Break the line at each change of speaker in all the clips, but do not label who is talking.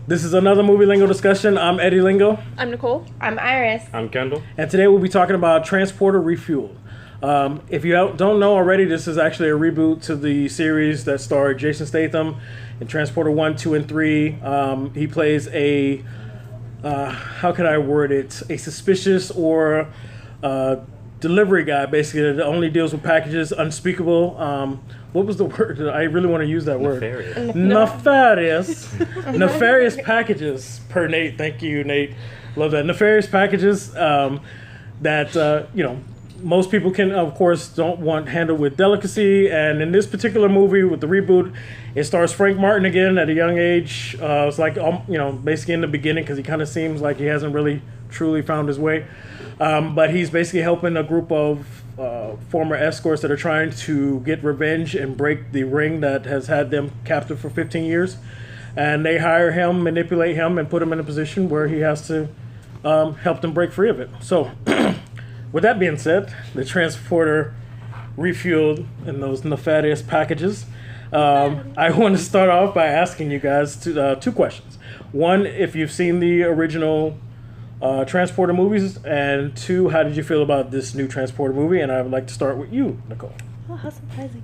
This is another movie Lingo discussion. I'm Eddie Lingo.
I'm Nicole.
I'm Iris.
I'm Kendall.
And today we'll be talking about Transporter Refueled. If you don't know already, this is actually a reboot to the series that starred Jason Statham in Transporter 1, 2, and 3. He plays a, how can I word it, a suspicious or delivery guy, basically, that only deals with packages, unspeakable. What was the word? I really want to use that word. Nefarious. Nefarious packages, per Nate. Thank you, Nate. Love that. Nefarious packages that, most people can, of course, don't want handled with delicacy. And in this particular movie, with the reboot, it stars Frank Martin again at a young age. It's like, basically in the beginning, because he kind of seems like he hasn't really truly found his way. But he's basically helping a group of former escorts that are trying to get revenge and break the ring that has had them captive for 15 years. And they hire him, manipulate him, and put him in a position where he has to help them break free of it. So, with that being said, the Transporter Refueled in those nefarious packages. I want to start off by asking you guys two questions. One, if you've seen the original Transporter movies, and two, how did you feel about this new Transporter movie? And I would like to start with you, Nicole.
Oh, how surprising.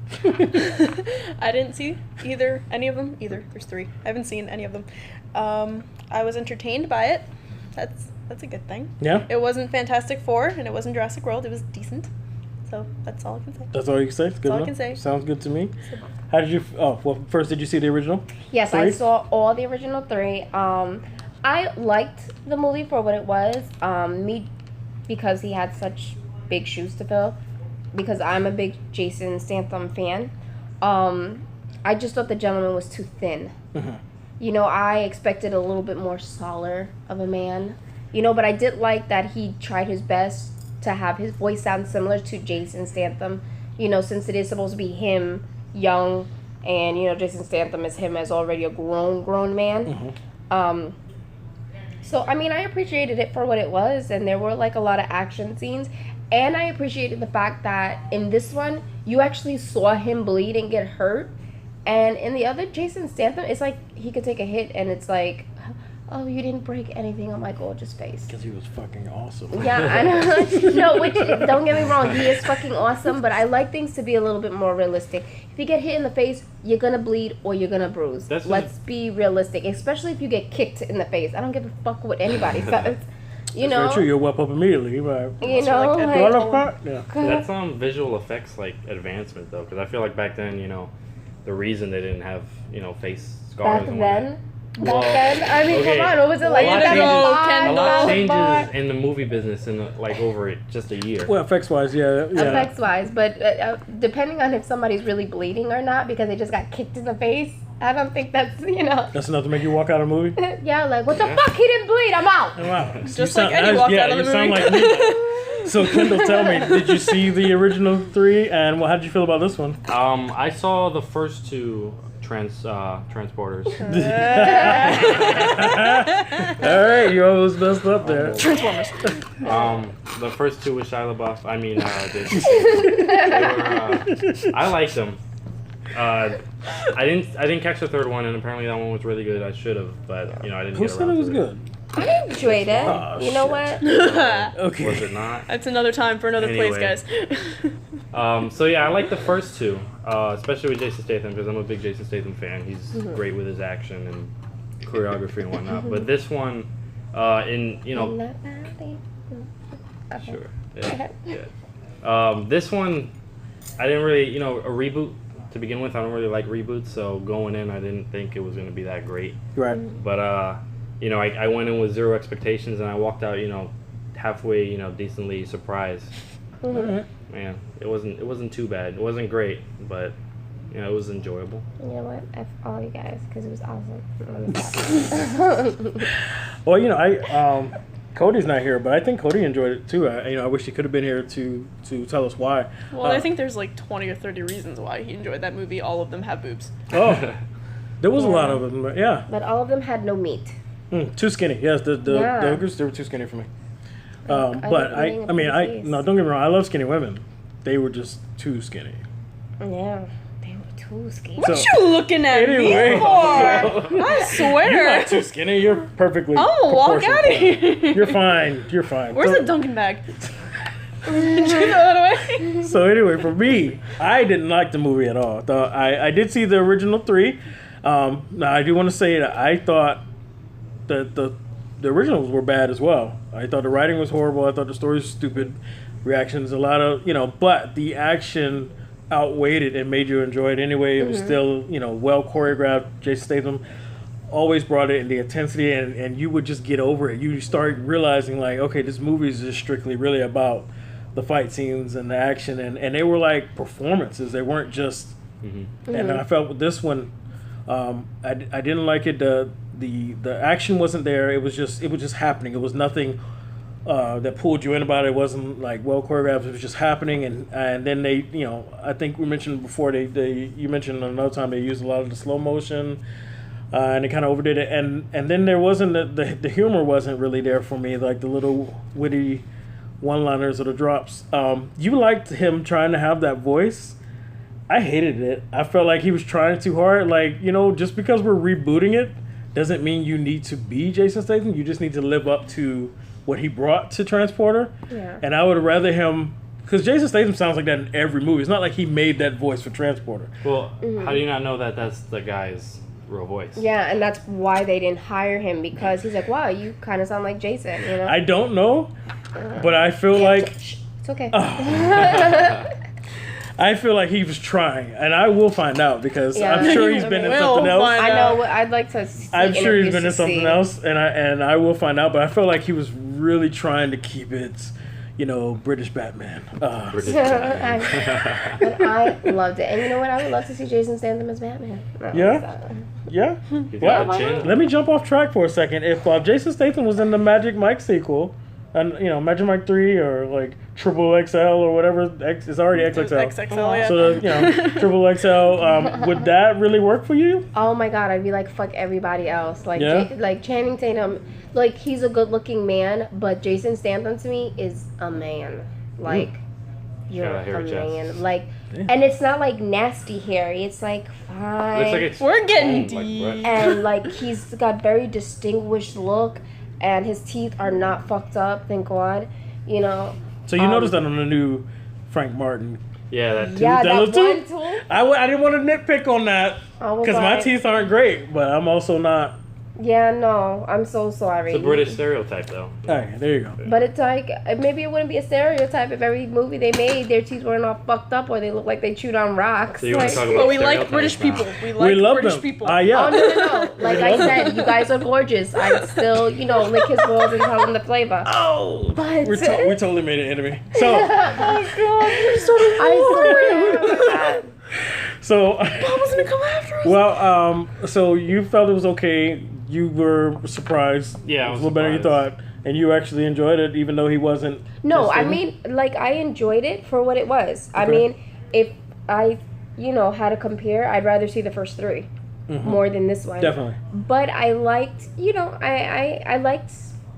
I didn't see any of them. There's three. I haven't seen any of them. I was entertained by it. That's a good thing.
Yeah?
It wasn't Fantastic Four, and it wasn't Jurassic World. It was decent. So that's all I can say.
That's all you can say? Good
That's all
enough?
I can say.
Sounds good to me. How did you... first, did you see the original?
Yes,
three?
I saw all the original three. I liked the movie for what it was. Because he had such big shoes to fill. Because I'm a big Jason Statham fan. I just thought the gentleman was too thin. Mm-hmm. I expected a little bit more taller of a man. But I did like that he tried his best to have his voice sound similar to Jason Statham. Since it is supposed to be him young, and Jason Statham is him as already a grown man. Mm-hmm. So I appreciated it for what it was, and there were like a lot of action scenes, and I appreciated the fact that in this one you actually saw him bleed and get hurt, and in the other Jason Statham, it's like he could take a hit and it's like, oh, you didn't break anything on my gorgeous face.
Because he was fucking awesome.
Yeah, I know. No, don't get me wrong, he is fucking awesome, but I like things to be a little bit more realistic. If you get hit in the face, you're gonna bleed or you're gonna bruise. Let's be realistic, especially if you get kicked in the face. I don't give a fuck what anybody says.
That's very true. You'll whelp up immediately. Right?
That's visual effects advancement though, because I feel like back then, the reason they didn't have face scars.
Back then. Come on, what was it like?
A lot changes in the movie business in over just a year.
Well, effects-wise, yeah.
Effects-wise, but depending on if somebody's really bleeding or not because they just got kicked in the face, I don't think that's,
That's enough to make you walk out of a movie?
Yeah, what the fuck? He didn't bleed. I'm out.
Wow.
Just like Eddie walked out of the movie.
Sound like me. So, Kendall, tell me, did you see the original three, and how did you feel about this one?
I saw the first two transporters.
All right, you almost messed up there.
Transformers.
The first two with Shia LaBeouf. I liked them. I didn't catch the third one, and apparently that one was really good. I should have, but I didn't.
Who said it was good?
I enjoyed it. You know what?
Okay.
Was it not?
That's another time for another place, guys.
So yeah, I like the first two, especially with Jason Statham because I'm a big Jason Statham fan. He's great with his action and choreography and whatnot. But this one, Sure. Yeah. This one, I didn't really, a reboot to begin with. I don't really like reboots, so going in, I didn't think it was going to be that great.
Right.
But I went in with zero expectations, and I walked out, halfway, decently surprised.
Mm-hmm.
Man, it wasn't too bad. It wasn't great, but it was enjoyable.
You know what? F all you guys, because it was awesome.
Well, Cody's not here, but I think Cody enjoyed it too. I wish he could have been here to tell us why.
Well, I think there's 20 or 30 reasons why he enjoyed that movie. All of them have boobs.
Oh, there was a lot of them, yeah.
But all of them had no meat.
Too skinny. Yes, the ogres, they were too skinny for me. But don't get me wrong. I love skinny women. They were just too skinny.
Yeah, they were too skinny.
What
So,
you looking at
anyway.
me for? I swear.
You're not too skinny. You're perfectly.
I'm gonna walk
proportioned.
out of here.
You're fine. You're fine.
Where's the Dunkin' bag? Did you throw that away?
So anyway, for me, I didn't like the movie at all. I did see the original 3. Now I do want to say that I thought that the originals were bad as well. I thought the writing was horrible. I thought the story was stupid. Reactions, a lot of but the action outweighed it and made you enjoy it anyway. It was still well choreographed. Jason Statham always brought it in the intensity, and you would just get over it. You start realizing like, okay, this movie is just strictly really about the fight scenes and the action, and they were like performances. They weren't just. And I felt with this one, I didn't like it. The action wasn't there. It was just happening. It was nothing that pulled you in about it. It wasn't like well choreographed. It was just happening, and then they I think we mentioned before you mentioned another time they used a lot of the slow motion. And they kind of overdid it, and then there wasn't the humor wasn't really there for me, like the little witty one-liners or the drops. You liked him trying to have that voice. I hated it. I felt like he was trying too hard. Like, just because we're rebooting it doesn't mean you need to be Jason Statham. You just need to live up to what he brought to Transporter.
Yeah.
And I would rather him, because Jason Statham sounds like that in every movie. It's not like he made that voice for Transporter.
Well, how do you not know that that's the guy's real voice?
Yeah, and that's why they didn't hire him, because he's like, wow, you kind of sound like Jason,
I don't know, but I feel like
it's okay.
I feel like he was trying, and I will find out because I'm sure he's been in something else.
I know. I'd like to see.
I'm sure he's been in something else, and I will find out. But I feel like he was really trying to keep it, British Batman.
British
Batman. But I loved it, and you know what? I would love to see Jason Statham as Batman.
Yeah.
He's got a chin.
Let me jump off track for a second. If Jason Statham was in the Magic Mike sequel, and Magic Mike 3 or like Triple XL or whatever, it's already XXL.
XXL, yeah.
So Triple XL, would that really work for you?
Oh my God, I'd be like, fuck everybody else. Like, like Channing Tatum, like he's a good-looking man, but Jason Statham to me is a man. Like, you're a man. Like, and it's not like nasty hairy. It's like fine.
Looks like it's
We're getting deep.
And like he's got very distinguished look, and his teeth are not fucked up. Thank God.
So you noticed that on the new Frank Martin.
Yeah, that too.
Yeah, that
little
one
tooth?
too.
I didn't want to nitpick on that
I was
because my
like,
teeth aren't great, but I'm also not.
Yeah, no, I'm so sorry.
It's a British stereotype, though.
All right, there you go.
But it's like, maybe it wouldn't be a stereotype if every movie they made, their teeth weren't all fucked up or they look like they chewed on rocks.
So you want to talk about
But we like
stereotypes
British
now.
people. We
love
British
them.
people.
Yeah.
Oh, no. Like I said, you guys are gorgeous. I'd still, lick his balls and tell him the flavor.
Oh,
But
we totally made an enemy. So,
oh God, I swear.
so
Mama's gonna come after us.
well, so you felt it was okay. You were surprised.
Yeah,
it was a little better than you thought, and you actually enjoyed it, even though he wasn't.
No, I mean, like I enjoyed it for what it was. Okay. I mean, if I, had to compare, I'd rather see the first 3 more than this one.
Definitely.
But I liked, I liked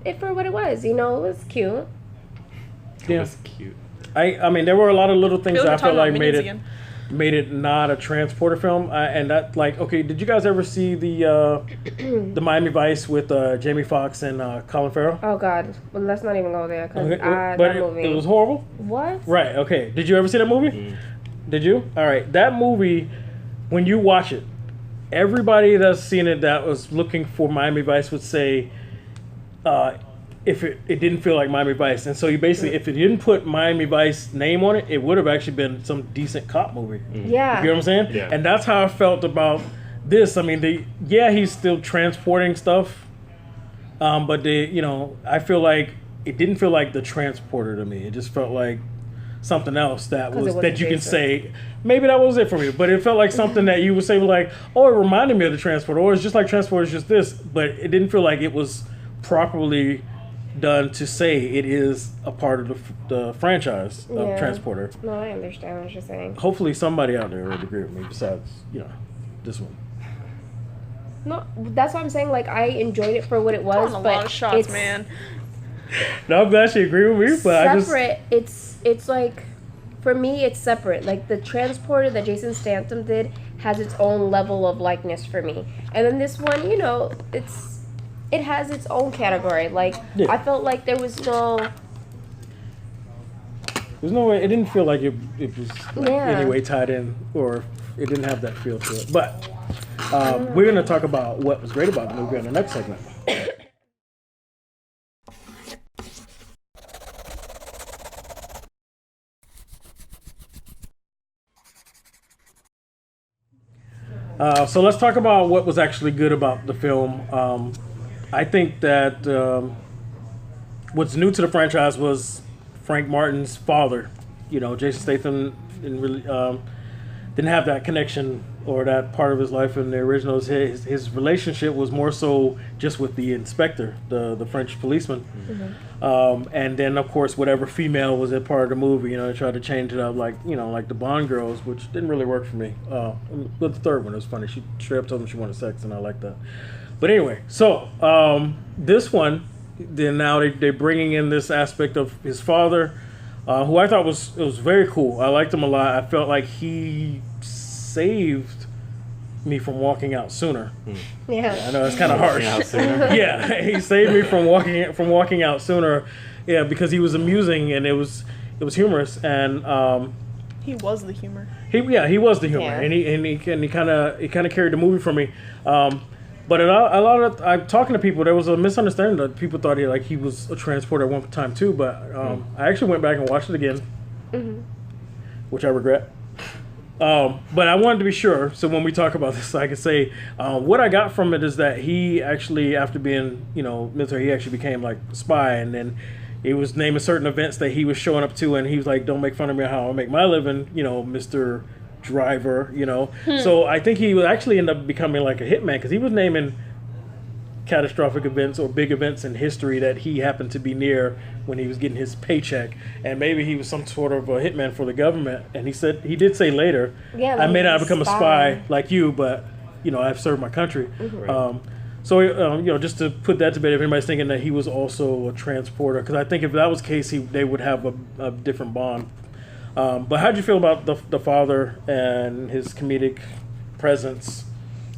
it for what it was. It was cute.
Yeah,
It was cute.
I mean, there were a lot of little things that I felt like made
again.
it not a Transporter film, and that okay. Did you guys ever see the Miami Vice with Jamie Foxx and Colin Farrell?
Oh God, well let's not even go there because
But
that movie.
it was horrible.
What?
Right. Okay. Did you ever see that movie? Did you? All right. That movie, when you watch it, everybody that's seen it that was looking for Miami Vice would say, if it didn't feel like Miami Vice. And so you basically, if it didn't put Miami Vice name on it, it would have actually been some decent cop movie.
Yeah.
You know what I'm saying?
Yeah.
And that's how I felt about this. I mean, he's still transporting stuff, but I feel like it didn't feel like the Transporter to me. It just felt like something else that you can say, maybe that was it for me, but it felt like something that you would say like, oh, it reminded me of the Transporter, or it's just like Transporter, it's just this, but it didn't feel like it was properly done to say it is a part of the franchise of Transporter.
No, I understand what you're saying.
Hopefully somebody out there would agree with me besides, this one.
No, that's what I'm saying. Like, I enjoyed it for what it was,
a
but
lot of shots, man.
No, I'm glad she agreed with me, but
separate. It's like for me, it's separate. Like the Transporter that Jason Statham did has its own level of likeness for me, and then this one, you know, it has its own category. Like I felt like there was no.
There's no way. It didn't feel like it was like any way tied in, or it didn't have that feel to it. But we're going to talk about what was great about the movie in the next segment. So let's talk about what was actually good about the film. I think that what's new to the franchise was Frank Martin's father. You know, Jason Statham didn't really didn't have that connection or that part of his life in the originals. His relationship was more so just with the inspector, the French policeman, and then of course whatever female was a part of the movie. You know, they tried to change it up like the Bond girls, which didn't really work for me. But the third one was funny. She straight up told him she wanted sex, and I like that. But anyway, so this one. Then now they're bringing in this aspect of his father, who I thought was very cool. I liked him a lot. I felt like he saved me from walking out sooner.
Yeah,
I know it's kind of harsh. Yeah, he saved me from walking out sooner. Yeah, because he was amusing and it was humorous, and
he was the humor.
He was the humor, and he kind of carried the movie for me. But a lot of I'm talking to people. There was a misunderstanding that people thought he was a transporter at one time too. But I actually went back and watched it again, which I regret. But I wanted to be sure, so when we talk about this, I can say what I got from it is that he actually, after being military, he actually became like a spy, and then he was naming certain events that he was showing up to, and he was like, "Don't make fun of me how I make my living," Mr. Driver, So I think he would actually end up becoming like a hitman because he was naming catastrophic events or big events in history that he happened to be near when he was getting his paycheck, and maybe he was some sort of a hitman for the government. And he did say later, I may not become a spy like you, but I've served my country. So just to put that to bed, if anybody's thinking that he was also a transporter, because I think if that was the case, they would have a different bond. But how'd you feel about the father and his comedic presence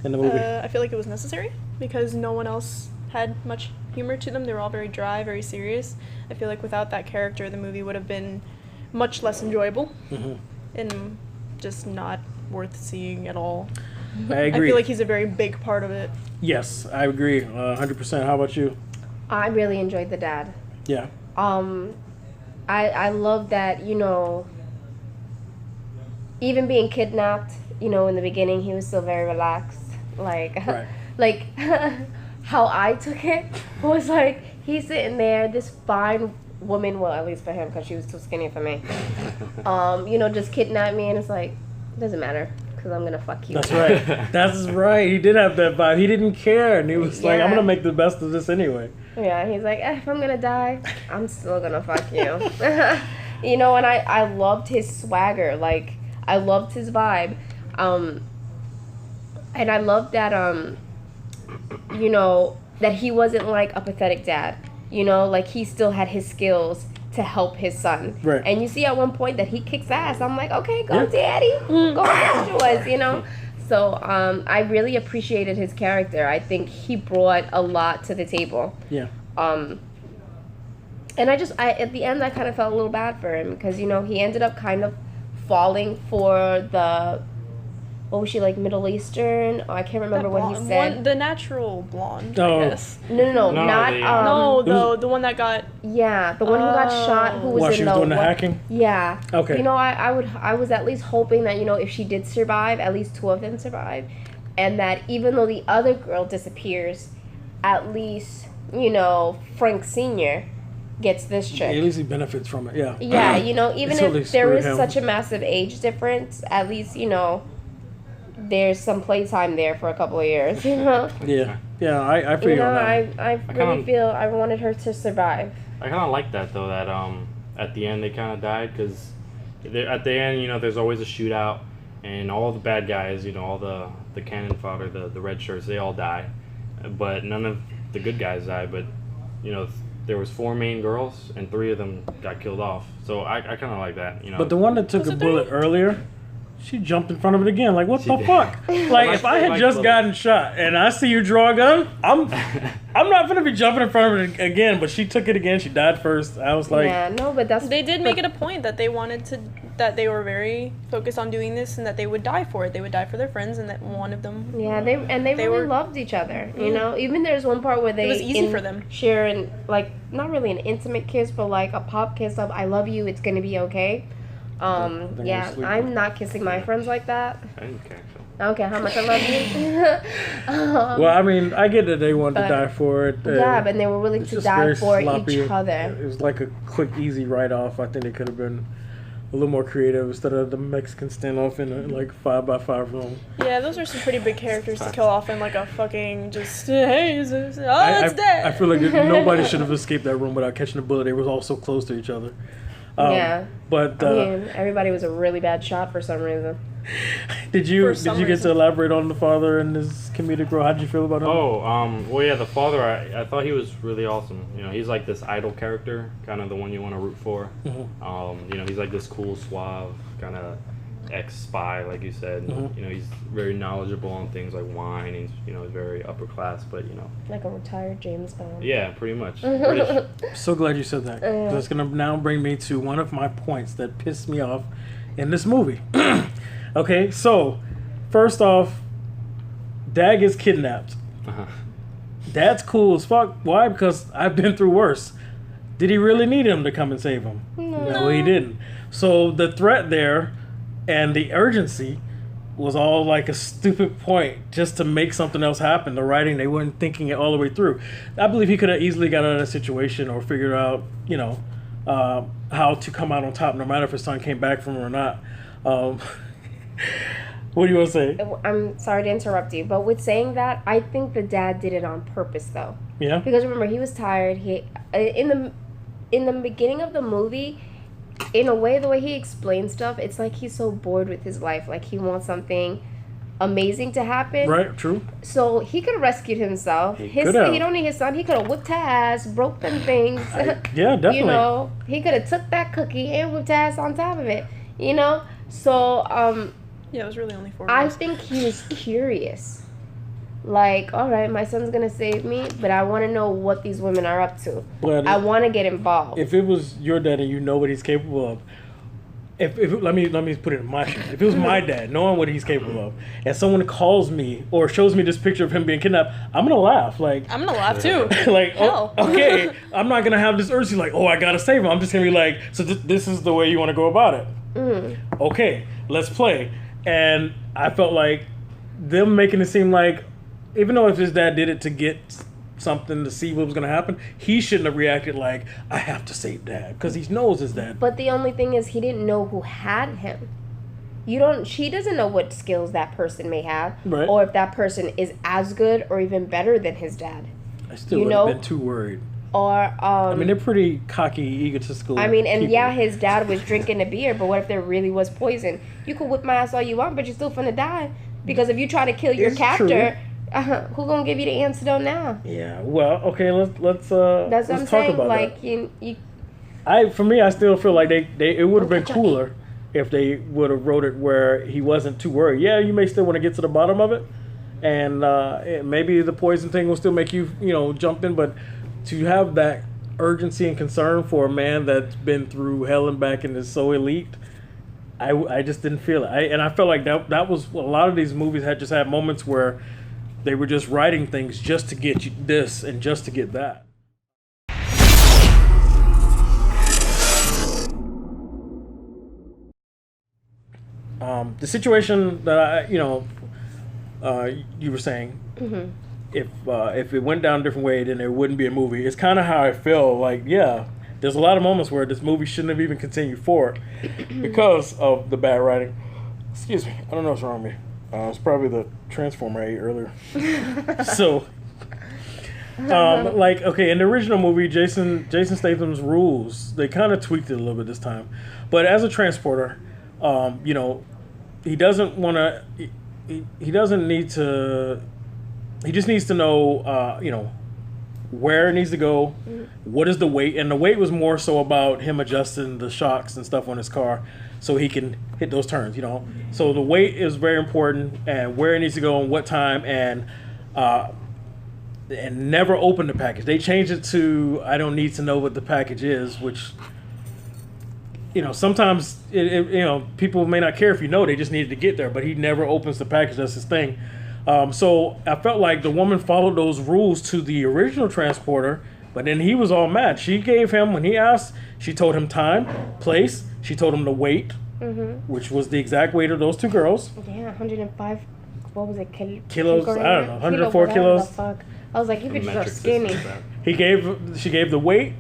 in the movie?
I feel like it was necessary because no one else had much humor to them. They were all very dry, very serious. I feel like without that character, the movie would have been much less enjoyable and just not worth seeing at all.
I agree.
I feel like he's a very big part of it.
Yes, I agree, 100%. How about you?
I really enjoyed the dad.
Yeah.
I love that, even being kidnapped, in the beginning, he was still very relaxed. Like,
right.
Like, how I took it was like, he's sitting there, this fine woman, well, at least for him, because she was too skinny for me, just kidnapped me, and it's like, it doesn't matter, because I'm going to fuck you.
That's right. That's right. He did have that vibe. He didn't care, and he was like, I'm going to make the best of this anyway.
Yeah, he's like, if I'm going to die, I'm still going to fuck you. And I loved his swagger, like, I loved his vibe, and I loved that, that he wasn't like a pathetic dad, like he still had his skills to help his son.
Right.
And you see at one point that he kicks ass. I'm like, okay, go daddy, go get yours, So I really appreciated his character. I think he brought a lot to the table.
Yeah.
And I at the end I kind of felt a little bad for him because he ended up kind of falling for the, what was she, like Middle Eastern? Oh, I can't remember what he said.
The natural blonde,
Oh.
I guess.
No, not
the one that got.
Yeah, the one who got shot. Who was
While
in
she was doing the hacking?
Yeah.
Okay.
I was at least hoping that if she did survive, at least two of them survive, and that even though the other girl disappears, at least Frank Sr. gets this chick.
At least he benefits from it. Yeah.
Yeah, even
totally
if there is
screwed him.
such a massive age difference, at least there's some playtime there for a couple of years.
Yeah. Yeah. I feel on that.
I really feel I wanted her to survive.
I kind of like that though. That at the end they kind of died because at the end there's always a shootout and all the bad guys all the cannon fodder the red shirts they all die, but none of the good guys die. But there was 4 main girls and 3 of them got killed off. So I kind of like that, you know.
But the one that took
Was
a
it
bullet earlier, she jumped in front of it again. Like, what
She
the
did.
fuck? Like, if I had just gotten shot and I see you draw a gun, I'm not gonna be jumping in front of it again. But she took it again. She died first. I was like,
yeah, no, but that's
They did make it a point that they wanted to, that they were very focused on doing this and that they would die for it. They would die for their friends, and that one of them.
yeah, they
They
really
were-
loved each other. You know, even there's one part where they
was easy for them.
share an like not really an intimate kiss, but like a pop kiss of "I love you, it's gonna be okay."
Then you're
Yeah,
sleeping.
I'm not kissing my friends like that.
I didn't care. So.
I don't care how much I love you.
well, I mean, I get that they wanted to
but-
die for it.
Yeah, but they were willing
it's
to
just
die
very
for
sloppy.
each other.
It was like a quick, easy write-off. I think it could have been a little more creative instead of the Mexican standoff in a like 5x5 room.
Yeah, those are some pretty big characters to kill off in like a fucking just hey, it's
I
dead.
I feel like nobody should have escaped that room without catching a bullet. They were all so close to each other.
Yeah.
But
I mean, everybody was a really bad shot for some reason.
did you
For some
get to
reason.
elaborate on the father and his comedic role? How did you feel about him?
Oh, well, yeah, the father, I thought he was really awesome. You know, he's like this idol character, kind of the one you want to root for.
Mhm.
You know, he's like this cool, suave, kind of ex-spy, like you said.
Mhm.
You know, he's very knowledgeable on things like wine. He's, you know, very upper class, but, you know,
Like a retired James Bond.
yeah, pretty much. British.
So glad you said that. 'Cause it's gonna now bring me to one of my points that pissed me off in this movie. Okay, so first off, Dad gets kidnapped.
Uh-huh.
Dad's cool as fuck. Why? Because I've been through worse. Did he really need him to come and save him? No, he didn't. So the threat there and the urgency was all like a stupid point just to make something else happen. The writing, they weren't thinking it all the way through. I believe he could have easily got out of that situation or figured out, you know, how to come out on top, no matter if his son came back from him or not. What do you want to say?
I'm sorry to interrupt you, but with saying that, I think the dad did it on purpose, though.
Yeah.
Because remember, he was tired. He in the beginning of the movie, in a way, the way he explains stuff, it's like he's so bored with his life. Like he wants something amazing to happen.
Right. True.
So he could have rescued himself.
He could have.
He don't need his son. He could have whipped her ass, broke them things.
Yeah, definitely.
You know, he could have took that cookie and whipped her ass on top of it. You know, so
Yeah, it was really only 4
I
minutes.
think he was curious. Like, all right, my son's gonna save me, but I want to know what these women are up to.
But
I want to get involved.
if it was your dad and you know what he's capable of, if let me put it in my shoes. If it was my dad, knowing what he's capable of, and someone calls me or shows me this picture of him being kidnapped, I'm gonna laugh. Like,
I'm gonna laugh too.
like,
Hell.
okay, I'm not gonna have this urgency like, oh, I gotta save him. I'm just gonna be like, so this is the way you want to go about it. Okay, let's play. And I felt like them making it seem like, even though if his dad did it to get something to see what was going to happen, he shouldn't have reacted like, I have to save dad, because he knows his dad.
But the only thing is, he didn't know who had him. She doesn't know what skills that person may have,
Right.
or if that person is as good or even better than his dad,
I still
you
would have
know-
been too worried.
or
I mean, they're pretty cocky, egotistical.
and
people.
yeah, his dad was drinking a beer, but what if there really was poison? You could whip my ass all you want, but you're still finna die. Because if you try to kill your
It's
captor, who gonna give you the antidote now?
Yeah, well, okay, let's
That's what
let's
I'm
talk
saying.
about
Like,
that. For me, I still feel like it would have been cooler if they would have wrote it where he wasn't too worried. Yeah, you may still want to get to the bottom of it, and maybe the poison thing will still make you, jump in, but to have that urgency and concern for a man that's been through hell and back and is so elite, I just didn't feel it. And I felt like that was a lot of these movies just had moments where they were just writing things just to get you this and just to get that. The situation that you were saying, if it went down a different way, then it wouldn't be a movie. It's kind of how I feel. Like, yeah, there's a lot of moments where this movie shouldn't have even continued forward because of the bad writing. Excuse me, I don't know what's wrong with me. It's probably the Transformer I ate earlier. So, okay, in the original movie, Jason Statham's rules, they kind of tweaked it a little bit this time. But as a transporter, he doesn't want to. He doesn't need to. He just needs to know, where it needs to go, what is the weight, and the weight was more so about him adjusting the shocks and stuff on his car so he can hit those turns, you know. So the weight is very important, and where it needs to go and what time, and never open the package. They changed it to I don't need to know what the package is, which, you know, sometimes you know, people may not care if you know, they just needed to get there, but he never opens the package. That's his thing. So I felt like the woman followed those rules to the original transporter, but then he was all mad. She gave him, when he asked, she told him time, place, she told him the weight, which was the exact weight of those two girls.
Yeah, 105, what was it?
Kilos, I don't know, 104 kilos.
The fuck. I was like, you bitches are skinny.
She gave the weight,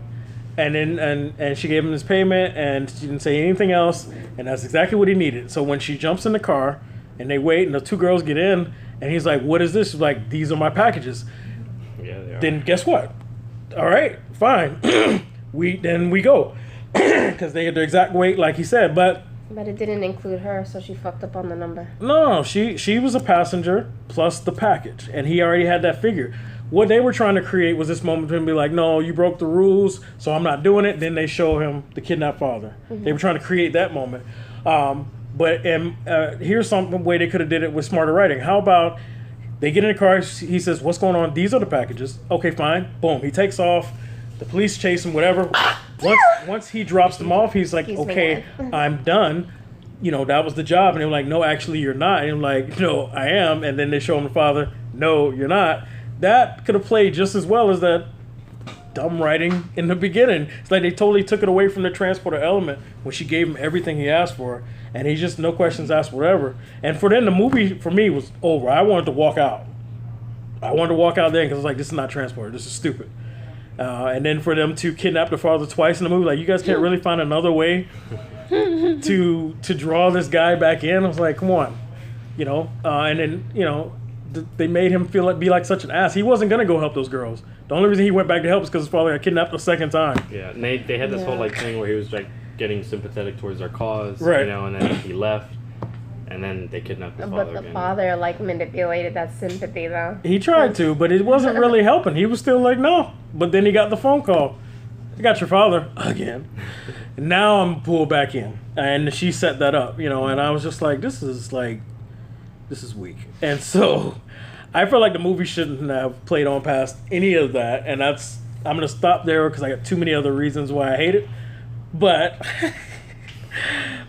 and then and she gave him his payment, and she didn't say anything else, and that's exactly what he needed. So when she jumps in the car, and they wait, and the two girls get in, and he's like, what is this? She's like, these are my packages.
Yeah, they are.
Then guess what? All right, fine. we go. Because they had the exact weight like he said. But
it didn't include her, so she fucked up on the number.
No, she was a passenger plus the package. And he already had that figure. What they were trying to create was this moment for him to be like, no, you broke the rules, so I'm not doing it. Then they show him the kidnapped father. They were trying to create that moment. But here's some way they could have did it with smarter writing. How about they get in the car, he says, what's going on? These are the packages. Okay, fine. Boom. He takes off. The police chase him, whatever. Once he drops them off, he's like, okay, I'm done. You know, that was the job. And they were like, no, actually, you're not. And I'm like, no, I am. And then they show him the father, no, you're not. That could have played just as well as that dumb writing in the beginning. It's like they totally took it away from the transporter element when she gave him everything he asked for, and he just no questions asked, whatever. And for then the movie for me was over. I wanted to walk out. I wanted to walk out there because I was like, this is not transporter. This is stupid. And then for them to kidnap the father twice in the movie, like, you guys can't really find another way to draw this guy back in. I was like, come on, you know. And then, you know, they made him be like such an ass. He wasn't gonna go help those girls. The only reason he went back to help is because his father got kidnapped the second time.
Yeah, and they had this whole like thing where he was like getting sympathetic towards their cause,
right?
You know, and then he left, and then they kidnapped his father.
But the
again.
father like manipulated that sympathy though.
He tried to, but it wasn't really helping. He was still like, no. But then he got the phone call. I got your father again. And now I'm pulled back in, and she set that up, you know. And I was just like, this is weak. And so I feel like the movie shouldn't have played on past any of that, and I'm gonna stop there because I got too many other reasons why I hate it. But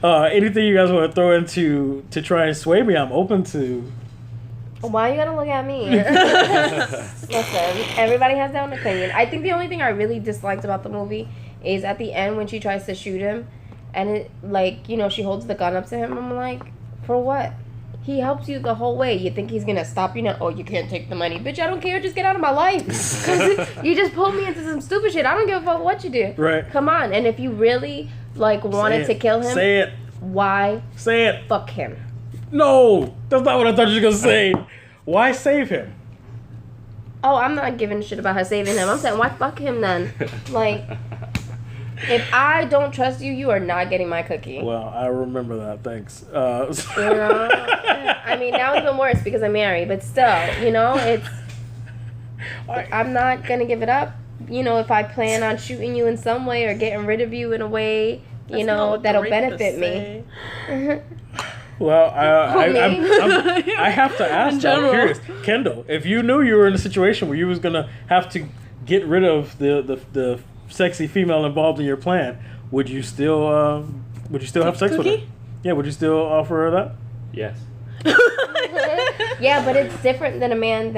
anything you guys want to throw into to try and sway me, I'm open to.
Why you gotta look at me? Listen, everybody has their own opinion. I think the only thing I really disliked about the movie is at the end when she tries to shoot him, and it, like, you know, she holds the gun up to him. I'm like, for what? He helps you the whole way. You think he's gonna stop you now? Oh, you can't take the money. Bitch, I don't care. Just get out of my life. You just pulled me into some stupid shit. I don't give a fuck what you do.
Right.
Come on. And if you really, like, wanted to kill him.
Say it.
Why?
Say it.
Fuck him.
No. That's not what I thought you were going to say. Why save him?
Oh, I'm not giving a shit about her saving him. I'm saying, why fuck him then? Like, if I don't trust you, you are not getting my cookie.
Well, I remember that. Thanks.
You know? I mean, now even worse because I'm married, but still, you know, it's... I'm not going to give it up. You know, if I plan on shooting you in some way or getting rid of you in a way, you know, that'll benefit me.
Well, I have to ask. I'm curious, Kendall. If you knew you were in a situation where you was gonna have to get rid of the sexy female involved in your plan, would you still have sex with her? Yeah, would you still offer her that?
Yes.
Yeah, but it's different than a man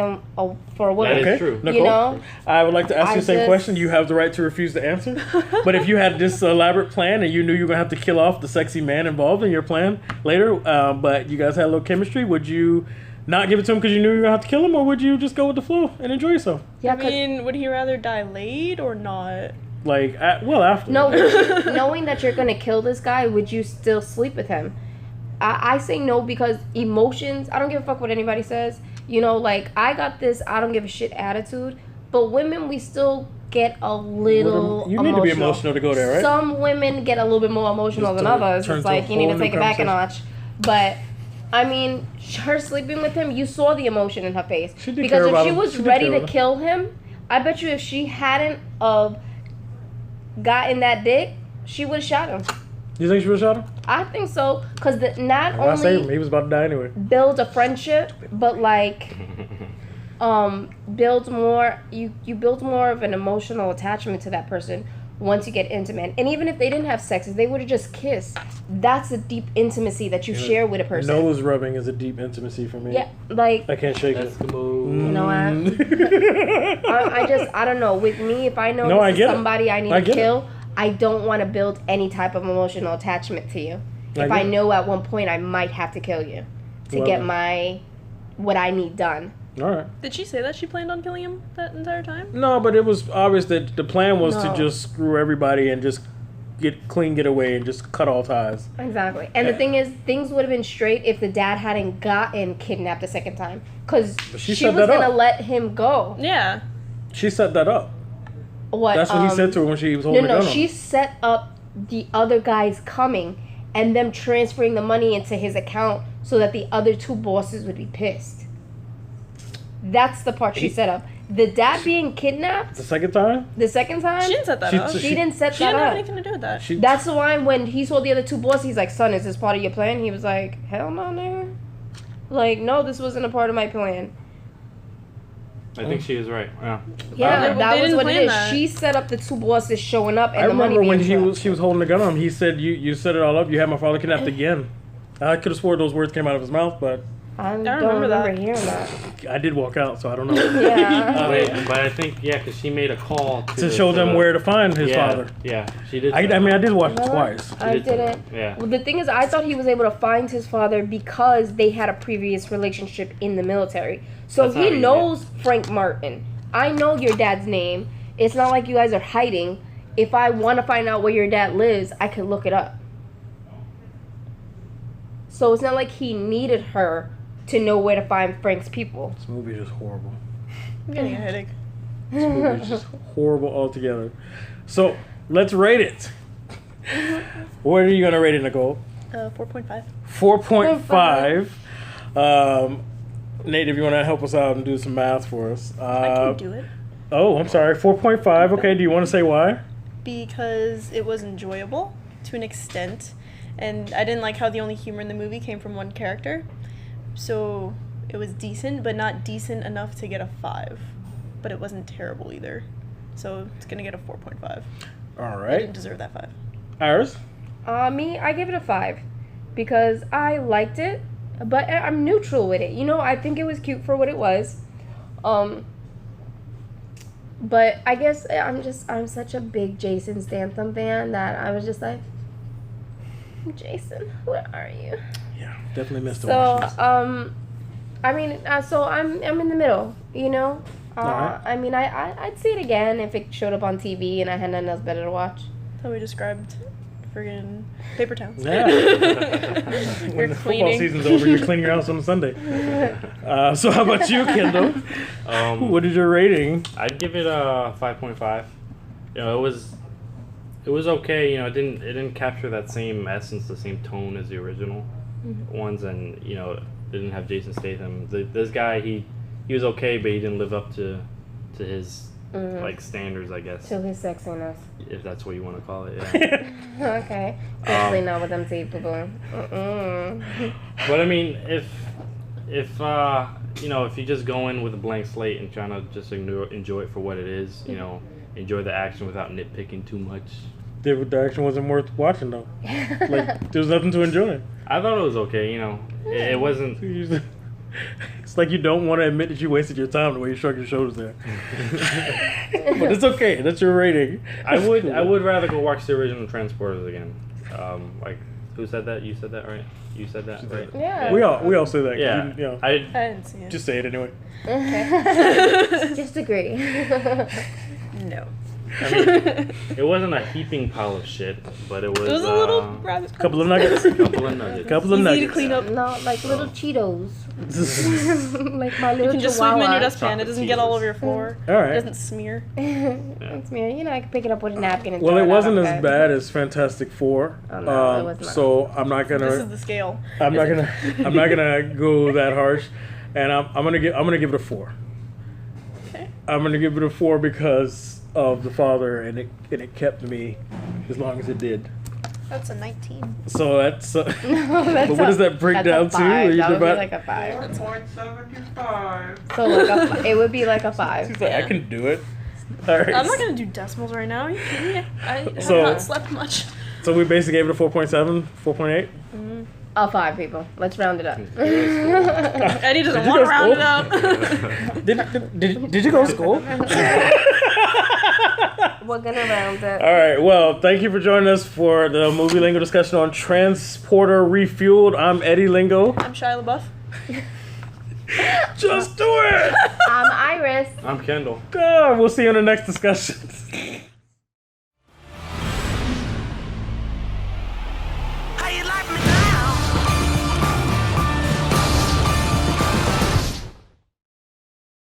for a woman.
That is true.
Nicole,
you know,
I would like to ask you the same question. You have the right to refuse to answer. But if you had this elaborate plan and you knew you were going to have to kill off the sexy man involved in your plan later, but you guys had a little chemistry, would you not give it to him because you knew you were going to have to kill him, or would you just go with the flow and enjoy yourself?
Yeah,
I mean, would he rather die late or not?
Like, after.
No, knowing that you're going to kill this guy, would you still sleep with him? I say no because emotions, I don't give a fuck what anybody says. You know, like, I got this I don't give a shit attitude. But women, we still get a little emotional.
You need to be emotional to go there, right?
Some women get a little bit more emotional than others. It's like, you need to take it back a notch. But, I mean, her sleeping with him, you saw the emotion in her face. Because if she was ready to kill him, I bet you if she hadn't gotten that dick, she would have shot him.
You think she would have shot him?
I think so, because not
I saved him.
only
He was about to die anyway.
build a friendship, but like build more. You build more of an emotional attachment to that person once you get intimate. And even if they didn't have sex, if they would have just kissed, that's a deep intimacy that you share with a person.
Nose rubbing is a deep intimacy for me.
Yeah, like
I can't shake
That's
it.
the move.
you know what? I don't know. With me, if I know
No, I
this is
get it.
somebody I need
I
to
get it.
kill, I don't want to build any type of emotional attachment to you. If I
get it.
know at one point I might have to kill you to
Well
get
then.
what I need done.
All right.
Did she say that she planned on killing him that entire time?
No, but it was obvious that the plan was to
No.
just screw everybody and just get away and just cut all ties.
Exactly. And the thing is, things would have been straight if the dad hadn't gotten kidnapped a second time. Because
she
she
set
was
that
going to
up.
let him go.
Yeah.
She set that up.
What?
That's what he said to her when she was
No,
holding the gun on
she
him.
set up the other guys coming and them transferring the money into his account so that the other two bosses would be pissed. That's the part she set up. The dad being kidnapped
The second time?
the second time,
She didn't set that
She-
up.
so
she didn't set
She
that
didn't have
up.
anything to do with that.
She,
That's why when he saw the other two bosses, he's like, "Son, is this part of your plan?" He was like, "Hell no, nigga. Like, no, this wasn't a part of my plan."
I think she is right. Yeah.
Yeah,
They
that was
didn't
what it
plan
is.
that.
She set up the two bosses showing up and
I
the money
remember
being
when
trapped.
she was holding the gun on him, he said, you set it all up, you had my father kidnapped again. I could have swore those words came out of his mouth, but
I don't
remember
remember
that.
hearing that.
I did walk out, so I don't know.
Yeah.
Wait, but I think because she made a call
To show them where to find his
yeah,
father.
Yeah, she did.
I mean, I did watch it
You know what?
twice.
I
did say
didn't.
that. Yeah.
Well, the thing is, I thought he was able to find his father because they had a previous relationship in the military. So
That's how
he
he
knows Frank Martin. I know your dad's name. It's not like you guys are hiding. If I want to find out where your dad lives, I could look it up. So it's not like he needed her to know where to find Frank's people.
This movie is just horrible.
I'm getting a headache.
This movie is just horrible altogether. So, let's rate it. What are you going to rate it, Nicole?
4.5.
4.5. Nate, if you want to help us out and do some math for us.
I can do it.
Oh, I'm sorry. 4.5. Okay, do you want to say why?
Because it was enjoyable to an extent, and I didn't like how the only humor in the movie came from one character. So it was decent, but not decent enough to get a 5. But it wasn't terrible either. So it's going to get a 4.5.
All
I
right.
didn't deserve that 5.
Iris?
Me, I give it a 5 because I liked it, but I'm neutral with it. You know, I think it was cute for what it was. But I guess I'm such a big Jason Statham fan that I was just like, Jason, where are you?
Yeah, definitely missed the
So,
watches.
I mean, so I'm in the middle, you know.
Alright.
I mean, I'd see it again if it showed up on TV and I had nothing else better to watch.
How we described friggin' Paper Towns.
Yeah. When the football
cleaning.
season's over, you're cleaning your house on a Sunday. So how about you, Kendall? What is your rating?
I'd give it a 5.5. You know, it was okay. You know, it didn't capture that same essence, the same tone as the original ones, and you know, it didn't have Jason Statham. This guy, he was okay, but he didn't live up to his like standards, I guess,
To his sexiness.
if that's what you want to call it. Yeah.
Okay. Especially not with them people.
But I mean, if you know, if you just go in with a blank slate and trying to just enjoy it for what it is, you know, enjoy the action without nitpicking too much.
The action wasn't worth watching, though. Like, there was nothing to enjoy.
I thought it was okay. You know, it wasn't.
It's like you don't want to admit that you wasted your time the way you shrugged your shoulders there. But it's okay. That's your rating.
I would rather go watch the original Transporters again. Like, who said that? You said that, right? You said that, right?
Yeah.
We all say that. 'Cause
Yeah.
You know,
I didn't see it.
just say it anyway.
Okay. Just agree.
No.
I mean, it wasn't a heaping pile of shit, but it was.
It was a little rather
Couple of nuggets.
couple of nuggets.
Couple of
easy
nuggets.
to clean up.
No, like little Cheetos. Like my
You
little
can just sweep them in your
chihuahua.
dustpan. It doesn't get all over your floor.
All right.
It doesn't smear.
It's me. You know, I can pick it up with a napkin and
Well,
throw
it
out,
wasn't
okay?
as bad as Fantastic Four.
Oh, no, it was not.
So I'm not
This is
gonna.
the scale.
I'm not gonna go that harsh, and I'm gonna give it a 4.
Okay.
I'm gonna give it a 4 because of the father, and it kept me as long as it did.
That's a 19.
So that's. But
That's
what does that break down to?
That would be
about-
like a 5.
4.75.
So like it would be like a 5.
She's like, I can do it. All right.
I'm not gonna do decimals right now. Are you kidding me? I have
So-
not slept much.
So we basically gave it a 4.7, 4.8.
A 5, people. Let's round it up.
Eddie doesn't
you
want
go
to round
school?
it up.
Did you go to school?
We're gonna round it.
All right. Well, thank you for joining us for the movie Lingo discussion on Transporter Refueled. I'm Eddie Lingo.
I'm Shia LaBeouf.
Just do it.
I'm Iris.
I'm Kendall.
We'll see you in the next discussion.